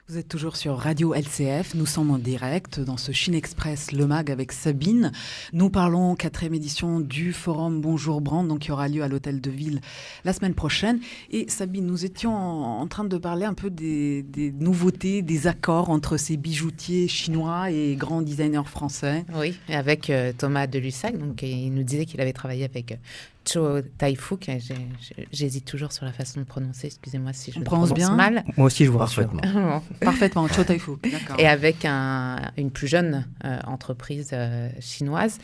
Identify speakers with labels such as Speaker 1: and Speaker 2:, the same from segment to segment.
Speaker 1: Vous êtes toujours sur Radio LCF, nous sommes en direct dans ce Chine Express, le mag avec Sabine. Nous parlons 4e édition du forum Bonjour Brand, donc qui aura lieu à l'Hôtel de Ville la semaine prochaine. Et Sabine, nous étions en train de parler un peu des nouveautés, des accords entre ces bijoutiers chinois et grands designers français.
Speaker 2: Oui, avec Thomas Delussac, donc il nous disait qu'il avait travaillé avec Cho Tai-Fook. J'hésite toujours sur la façon de prononcer, excusez-moi si je le prononce
Speaker 1: bien
Speaker 2: mal.
Speaker 3: Moi aussi, je vous rassure.
Speaker 1: Parfaitement, Cho Tai-Fook, d'accord.
Speaker 2: Et avec une plus jeune entreprise chinoise.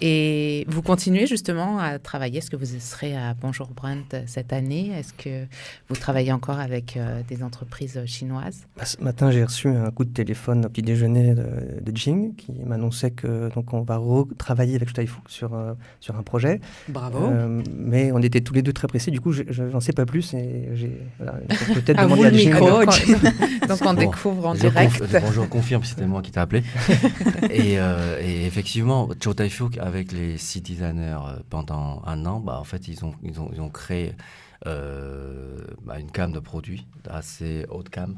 Speaker 2: Et vous continuez justement à travailler. Est-ce que vous serez à Bonjour Brand cette année? Est-ce que vous travaillez encore avec des entreprises chinoises?
Speaker 3: Ce matin, j'ai reçu un coup de téléphone au petit déjeuner de Jing qui m'annonçait que donc on va retravailler avec Cho Tai-Fook sur un projet.
Speaker 1: Bravo.
Speaker 3: Mais on était tous les deux très pressés. Du coup, je n'en sais pas plus. Et j'ai peut-être
Speaker 1: à
Speaker 3: demandé
Speaker 1: vous le
Speaker 3: Jing.
Speaker 1: micro.
Speaker 2: Donc on découvre en direct.
Speaker 4: Bonjour, confirme, c'était moi qui t'ai appelé. et effectivement, Cho Tai-Fook avec les 6 designers pendant un an, en fait, ils ont créé une gamme de produits assez haut de gamme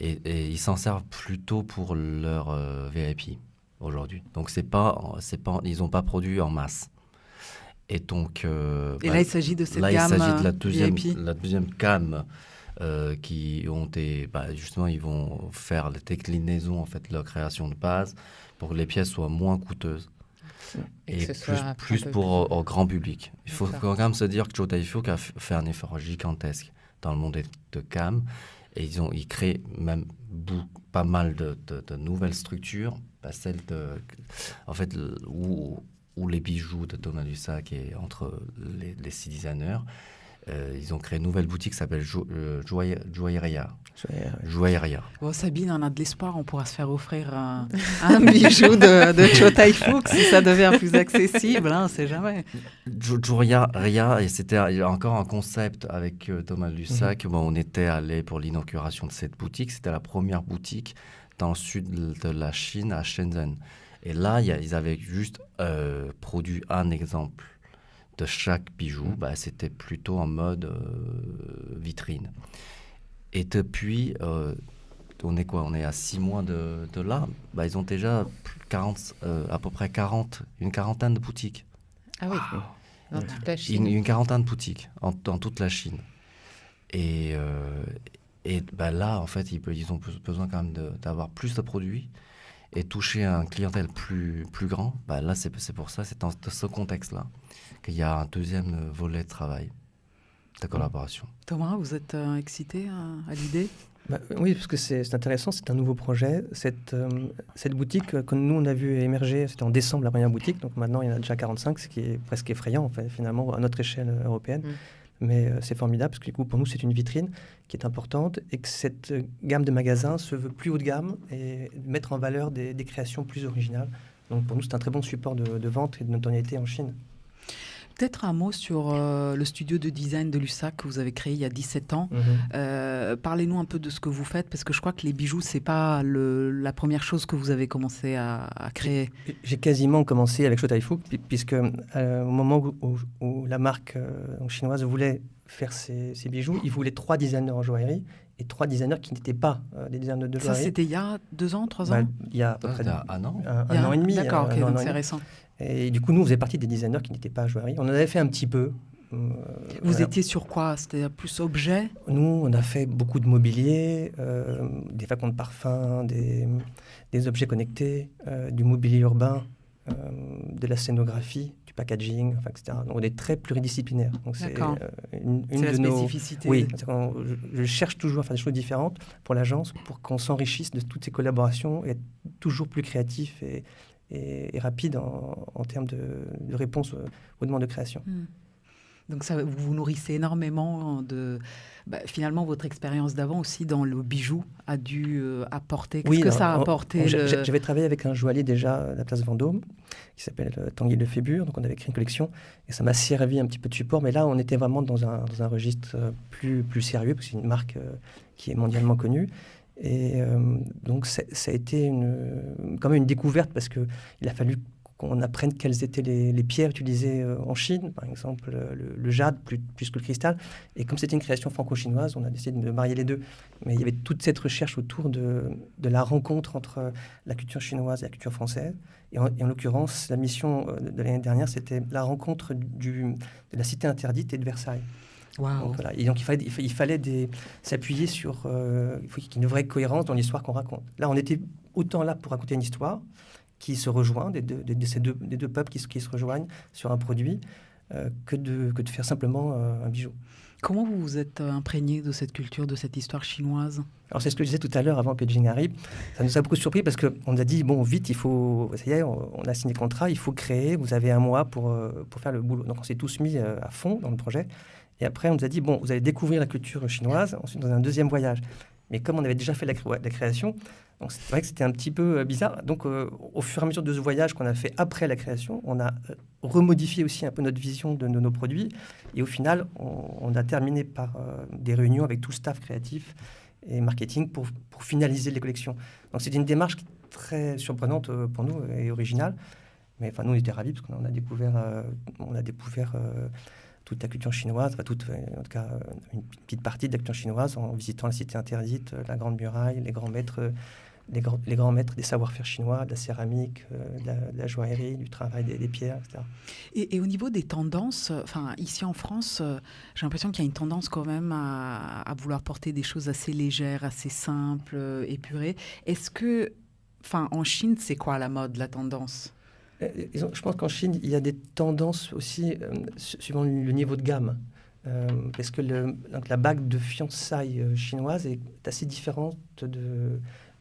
Speaker 4: et ils s'en servent plutôt pour leur VIP aujourd'hui. Donc ils n'ont pas produit en masse. Et donc,
Speaker 1: là, il s'agit de cette gamme.
Speaker 4: Là, il s'agit de
Speaker 1: VIP.
Speaker 4: la deuxième gamme. Qui ont justement, ils vont faire les déclinaisons, en fait, leur création de base pour que les pièces soient moins coûteuses et plus pour au grand public. Il faut quand même se dire que Cho Tai-Fook a fait un effort gigantesque dans le monde de gamme et ils créent même pas mal de nouvelles structures, celle en fait où les bijoux de Thomas Delussac et entre les 6 designers. Ils ont créé une nouvelle boutique qui s'appelle Joailleria.
Speaker 1: Bon, Sabine, on a de l'espoir, on pourra se faire offrir un bijou de Cho Tai-Fook si ça devient plus accessible, on ne sait jamais.
Speaker 4: Joailleria, et c'était encore un concept avec Thomas Delussac. On était allé pour l'inauguration de cette boutique. C'était la première boutique dans le sud de la Chine, à Shenzhen. Et là, ils avaient juste produit un exemple de chaque bijou. C'était plutôt en mode vitrine. Et depuis, on est à 6 mois de là, ils ont déjà à peu près une quarantaine de boutiques.
Speaker 2: Ah oui, dans toute la Chine.
Speaker 4: Une quarantaine de boutiques dans toute la Chine. Et là, en fait, ils ont besoin quand même d'avoir plus de produits et toucher un clientèle plus grand. Là, c'est pour ça, c'est dans ce contexte-là qu'il y a un deuxième volet de travail, de collaboration.
Speaker 1: Thomas, vous êtes excité à l'idée?
Speaker 3: Oui, parce que c'est intéressant, c'est un nouveau projet. Cette boutique que nous, on a vu émerger, c'était en décembre la première boutique, donc maintenant il y en a déjà 45, ce qui est presque effrayant, en fait, finalement, à notre échelle européenne. Mais c'est formidable, parce que du coup, pour nous, c'est une vitrine qui est importante et que cette gamme de magasins se veut plus haut de gamme et mettre en valeur des créations plus originales. Donc pour nous, c'est un très bon support de vente et de notoriété en Chine.
Speaker 1: Peut-être un mot sur le studio de design de Delussac que vous avez créé il y a 17 ans. Parlez-nous un peu de ce que vous faites, parce que je crois que les bijoux, ce n'est pas la première chose que vous avez commencé à créer.
Speaker 3: J'ai quasiment commencé avec Cho Tai-Fook, puisque au moment où la marque chinoise voulait faire ses bijoux, ils voulaient 3 designers en joaillerie et 3 designers qui n'étaient pas des designers de joaillerie.
Speaker 1: Ça, c'était il y a 2 ans, 3 ans
Speaker 3: il y a à peu près
Speaker 4: un an.
Speaker 3: Un an et demi.
Speaker 1: D'accord, donc c'est récent.
Speaker 3: Et du coup, nous, on faisait partie des designers qui n'étaient pas à joaillerie. On en avait fait un petit peu.
Speaker 1: Vous étiez sur quoi? C'était plus objet?
Speaker 3: Nous, on a fait beaucoup de mobilier, des flacons de parfum, des objets connectés, du mobilier urbain, de la scénographie, du packaging, etc. Donc, on est très pluridisciplinaire. Donc, c'est une
Speaker 1: de
Speaker 3: la
Speaker 1: nos spécificité.
Speaker 3: Oui, je cherche toujours à faire des choses différentes pour l'agence, pour qu'on s'enrichisse de toutes ces collaborations et être toujours plus créatif et rapide en termes de réponse aux demandes de création.
Speaker 1: Donc ça, vous vous nourrissez énormément de... finalement, votre expérience d'avant aussi dans le bijou a dû apporter... Qu'est-ce que ça a apporté
Speaker 3: J'avais travaillé avec un joaillier déjà à la place Vendôme, qui s'appelle Tanguy Lefébure, donc on avait créé une collection, et ça m'a servi un petit peu de support, mais là, on était vraiment dans un registre plus sérieux, parce que c'est une marque qui est mondialement connue. Et donc, ça a été quand même une découverte, parce qu'il a fallu qu'on apprenne quelles étaient les pierres utilisées en Chine, par exemple le jade plus que le cristal. Et comme c'était une création franco-chinoise, on a décidé de marier les deux. Mais il y avait toute cette recherche autour de la rencontre entre la culture chinoise et la culture française. Et en l'occurrence, la mission de l'année dernière, c'était la rencontre de la cité interdite et de Versailles.
Speaker 1: Wow.
Speaker 3: Donc, voilà. Et donc il fallait s'appuyer sur il faut qu'il y ait une vraie cohérence dans l'histoire qu'on raconte. Là, on était autant là pour raconter une histoire qui se rejoint, des deux peuples qui se rejoignent sur un produit, que de faire simplement un bijou.
Speaker 1: Comment vous vous êtes imprégné de cette culture, de cette histoire chinoise ?
Speaker 3: Alors c'est ce que je disais tout à l'heure avant que Jing arrive. Ça nous a beaucoup surpris parce qu'on nous a dit, bon, vite, il faut... Ça y est, on a signé le contrat, il faut créer, vous avez un mois pour faire le boulot. Donc on s'est tous mis à fond dans le projet. Et après, on nous a dit, bon, vous allez découvrir la culture chinoise, ensuite dans un deuxième voyage. Mais comme on avait déjà fait la création, donc c'est vrai que c'était un petit peu bizarre. Donc au fur et à mesure de ce voyage qu'on a fait après la création, on a remodifié aussi un peu notre vision de nos produits. Et au final, on a terminé par des réunions avec tout le staff créatif et marketing pour finaliser les collections. Donc c'était une démarche très surprenante pour nous et originale. Mais enfin, nous, on était ravis parce qu'on a découvert toute la culture chinoise, en tout cas une petite partie de la culture chinoise en visitant la cité interdite, la Grande Muraille, les grands maîtres des savoir-faire chinois, de la céramique, de la joaillerie, du travail des pierres, etc.
Speaker 1: Et au niveau des tendances, ici en France, j'ai l'impression qu'il y a une tendance quand même à vouloir porter des choses assez légères, assez simples, épurées. Est-ce que, en Chine, c'est quoi la mode, la tendance ?
Speaker 3: Je pense qu'en Chine, il y a des tendances aussi suivant le niveau de gamme. Parce que la bague de fiançailles chinoise est assez différente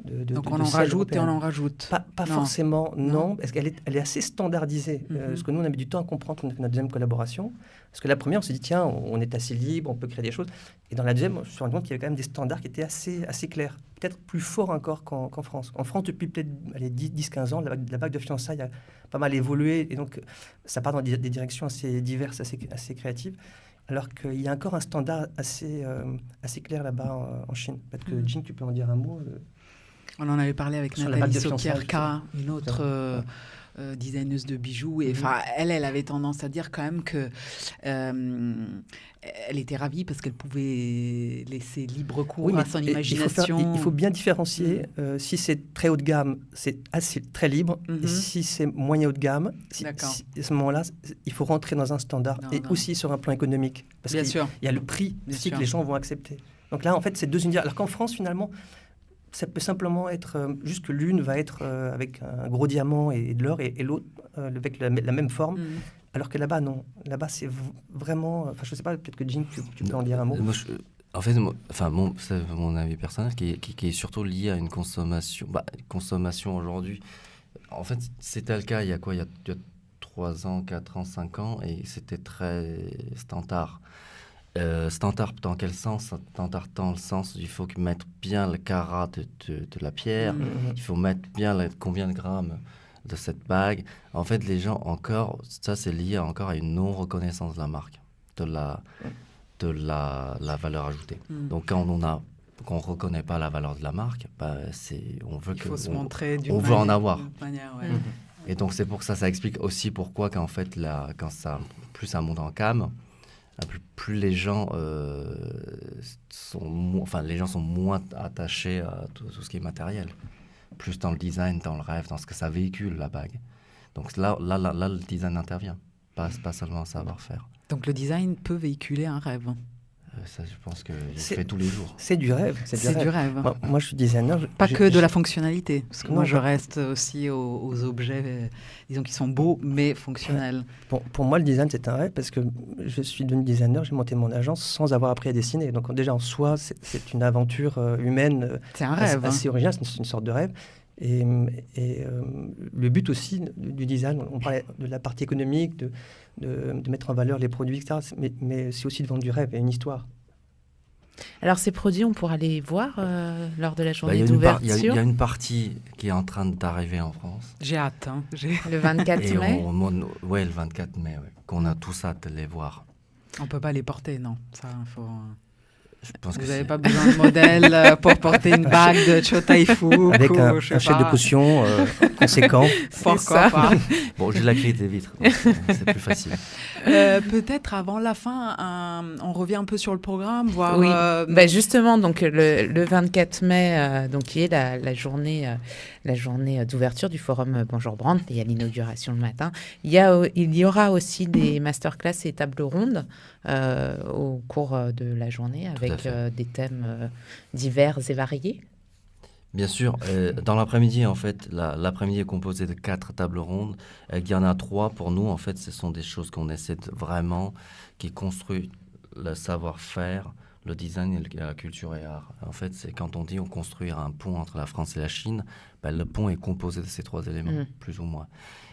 Speaker 1: donc on en rajoute et on en rajoute.
Speaker 3: Pas forcément, non. Parce qu'elle est assez standardisée. Parce que nous, on a mis du temps à comprendre qu'on a fait notre deuxième collaboration. Parce que la première, on s'est dit, tiens, on est assez libre, on peut créer des choses. Et dans la deuxième, je me suis rendu compte qu'il y avait quand même des standards qui étaient assez clairs. Peut-être plus forts encore qu'en France. En France, depuis peut-être 10-15 ans, la bague de fiançailles a pas mal évolué. Et donc, ça part dans des directions assez diverses, assez créatives. Alors qu'il y a encore un standard assez clair là-bas en Chine. Peut-être que, Jing, tu peux en dire un mot
Speaker 1: On en avait parlé avec Nathalie Sokierka, une autre designeuse de bijoux. Et elle avait tendance à dire quand même que elle était ravie parce qu'elle pouvait laisser libre cours à son imagination.
Speaker 3: Il faut bien différencier. Si c'est très haut de gamme, c'est très libre. Et si c'est moyen haut de gamme, à ce moment-là, il faut rentrer dans un standard. Aussi sur un plan économique. Parce qu'il y a le prix aussi que les gens vont accepter. Donc là, en fait, c'est deux univers. Alors qu'en France, finalement, ça peut simplement être juste que l'une va être avec un gros diamant et de l'or et l'autre avec la même forme. Alors que là-bas, non. Là-bas, c'est vraiment... je ne sais pas, peut-être que Jing, tu peux en dire un mot.
Speaker 4: C'est mon avis personnel qui est surtout lié à une consommation. Consommation aujourd'hui. En fait, c'était le cas il y a 3 ans, 4 ans, 5 ans, et c'était très standard. Standard dans quel sens? Standard dans le sens il faut mettre bien le carat de la pierre, il faut mettre bien combien de grammes de cette bague. En fait, les gens encore, ça c'est lié encore à une non-reconnaissance de la marque, de la valeur ajoutée. Donc quand qu'on reconnaît pas la valeur de la marque, on veut en avoir. Et donc c'est pour ça explique aussi pourquoi qu'en fait plus ça monte en gamme, plus les gens sont moins attachés à tout ce qui est matériel, plus dans le design, dans le rêve, dans ce que ça véhicule, la bague. Donc là le design intervient, pas seulement un savoir-faire.
Speaker 1: Donc le design peut véhiculer un rêve.
Speaker 4: Ça, je pense qu'il fait tous les jours.
Speaker 3: C'est du rêve.
Speaker 1: C'est du rêve.
Speaker 3: Moi, je suis designer.
Speaker 1: Pas que de la fonctionnalité. Parce que moi, je reste aussi aux objets, disons, qui sont beaux, mais fonctionnels.
Speaker 3: Pour moi, le design, c'est un rêve parce que je suis devenu designer, j'ai monté mon agence sans avoir appris à dessiner. Donc déjà, en soi, c'est une aventure humaine.
Speaker 1: C'est un rêve.
Speaker 3: Assez original, c'est une sorte de rêve. Et le but aussi du design, on parlait de la partie économique, de mettre en valeur les produits, etc. Mais c'est aussi de vendre du rêve et une histoire.
Speaker 2: Alors ces produits, on pourra les voir lors de la journée d'ouverture.
Speaker 4: Il y a une partie qui est en train d'arriver en France.
Speaker 1: J'ai hâte.
Speaker 2: Le 24 mai
Speaker 4: le 24 mai, qu'on a tous hâte de les voir.
Speaker 1: On ne peut pas les porter, non. Ça, faut... Vous n'avez pas besoin de modèle pour porter une bague de Cho Tai-Fook
Speaker 3: avec un chef de caution conséquent.
Speaker 1: Pourquoi pas.
Speaker 4: Bon, j'ai la clé des vitres, donc c'est plus facile.
Speaker 1: Peut-être avant la fin, on revient un peu sur le programme, voir...
Speaker 2: Oui, justement, donc le 24 mai, donc, qui est la journée d'ouverture du forum Bonjour Brandt, il y a l'inauguration le matin. Il y aura aussi des masterclass et tables rondes au cours de la journée avec des thèmes divers et variés.
Speaker 4: Bien sûr. Dans l'après-midi, en fait, l'après-midi est composé de 4 tables rondes. Il y en a 3 pour nous. En fait, ce sont des choses qu'on essaie qui construisent le savoir-faire, le design et la culture et art. En fait, c'est quand on dit on construire un pont entre la France et la Chine, le pont est composé de ces 3 éléments, plus ou moins.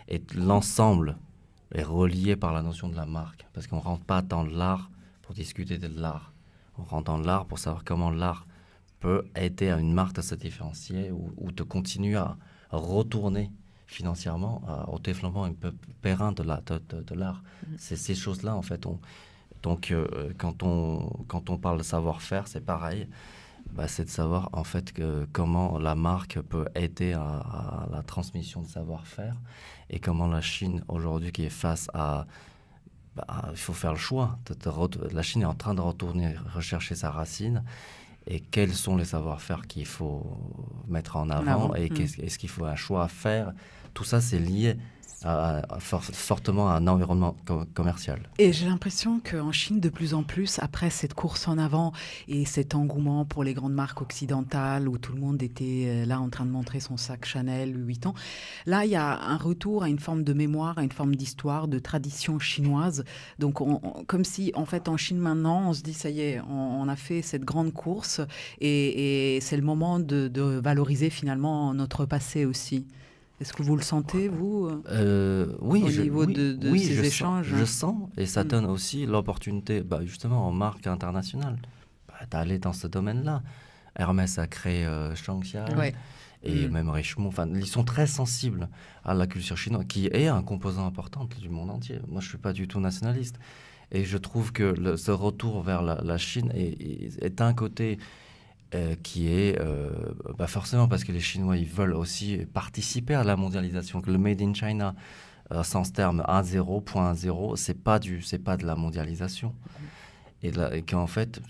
Speaker 4: Et l'ensemble est relié par la notion de la marque, parce qu'on ne rentre pas dans l'art pour discuter de l'art. On rentre dans l'art pour savoir comment l'art peut aider à une marque de se différencier ou de continuer à retourner financièrement au développement un peu périn de l'art. C'est ces choses-là, en fait. Donc, quand on parle de savoir-faire, c'est pareil. C'est de savoir, en fait, comment la marque peut aider à la transmission de savoir-faire et comment la Chine, aujourd'hui, qui est face à... il faut faire le choix. La Chine est en train de retourner rechercher sa racine. Et quels sont les savoir-faire qu'il faut mettre en avant et est-ce qu'il faut un choix à faire. Tout ça, c'est lié fortement à un environnement commercial.
Speaker 1: Et j'ai l'impression qu'en Chine, de plus en plus, après cette course en avant et cet engouement pour les grandes marques occidentales où tout le monde était là en train de montrer son sac Chanel Louis Vuitton, là, il y a un retour à une forme de mémoire, à une forme d'histoire, de tradition chinoise. Donc, comme si, en fait, en Chine maintenant, on se dit, ça y est, on a fait cette grande course et c'est le moment de valoriser finalement notre passé aussi. Est-ce que vous le sentez, vous,
Speaker 4: oui,
Speaker 1: au niveau de ces échanges?
Speaker 4: Je sens, et ça donne aussi l'opportunité, justement, en marque internationale, d'aller dans ce domaine-là. Hermès a créé Shangxia, et même Richemont. Enfin, ils sont très sensibles à la culture chinoise, qui est un composant important du monde entier. Moi, je ne suis pas du tout nationaliste. Et je trouve que ce retour vers la Chine est un côté... qui est forcément parce que les Chinois ils veulent aussi participer à la mondialisation, que le Made in China, sans ce terme 1.0, 0.0, c'est pas de la mondialisation. Et qu'en fait,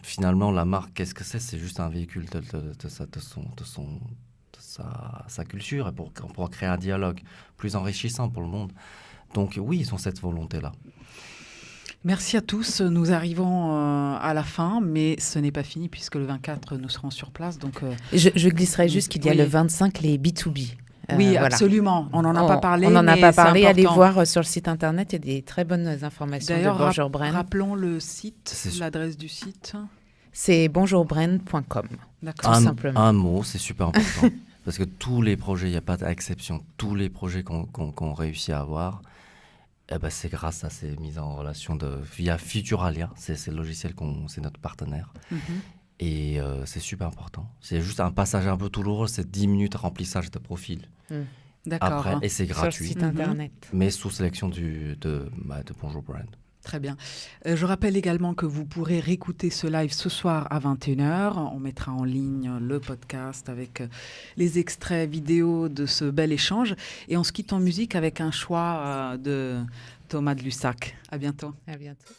Speaker 4: finalement, la marque, qu'est-ce que c'est? C'est juste un véhicule de sa culture et pour créer un dialogue plus enrichissant pour le monde. Donc oui, ils ont cette volonté-là.
Speaker 1: Merci à tous. Nous arrivons à la fin, mais ce n'est pas fini puisque le 24, nous serons sur place. Donc,
Speaker 2: je glisserai juste qu'il y a le 25, les B2B.
Speaker 1: Oui, voilà. Absolument. On n'en a pas parlé.
Speaker 2: On n'en a pas parlé. Allez voir sur le site internet. Il y a des très bonnes informations de Bonjour Brandt.
Speaker 1: Rappelons le site, l'adresse du site.
Speaker 2: C'est bonjourbrandt.com.
Speaker 1: D'accord.
Speaker 2: Tout simplement.
Speaker 4: Un mot, c'est super important. Parce que tous les projets, il n'y a pas d'exception. Tous les projets qu'on réussit à avoir, c'est grâce à ces mises en relation via Futuralia. C'est le logiciel, c'est notre partenaire. Et c'est super important. C'est juste un passage un peu douloureux, c'est 10 minutes de remplissage de profil.
Speaker 1: D'accord.
Speaker 4: Après, et c'est gratuit.
Speaker 2: Sur le site internet.
Speaker 4: Mais sous sélection de Bonjour Brandt.
Speaker 1: Très bien. Je rappelle également que vous pourrez réécouter ce live ce soir à 21h. On mettra en ligne le podcast avec les extraits vidéo de ce bel échange. Et on se quitte en musique avec un choix de Thomas de Lussac. À bientôt.
Speaker 2: À bientôt.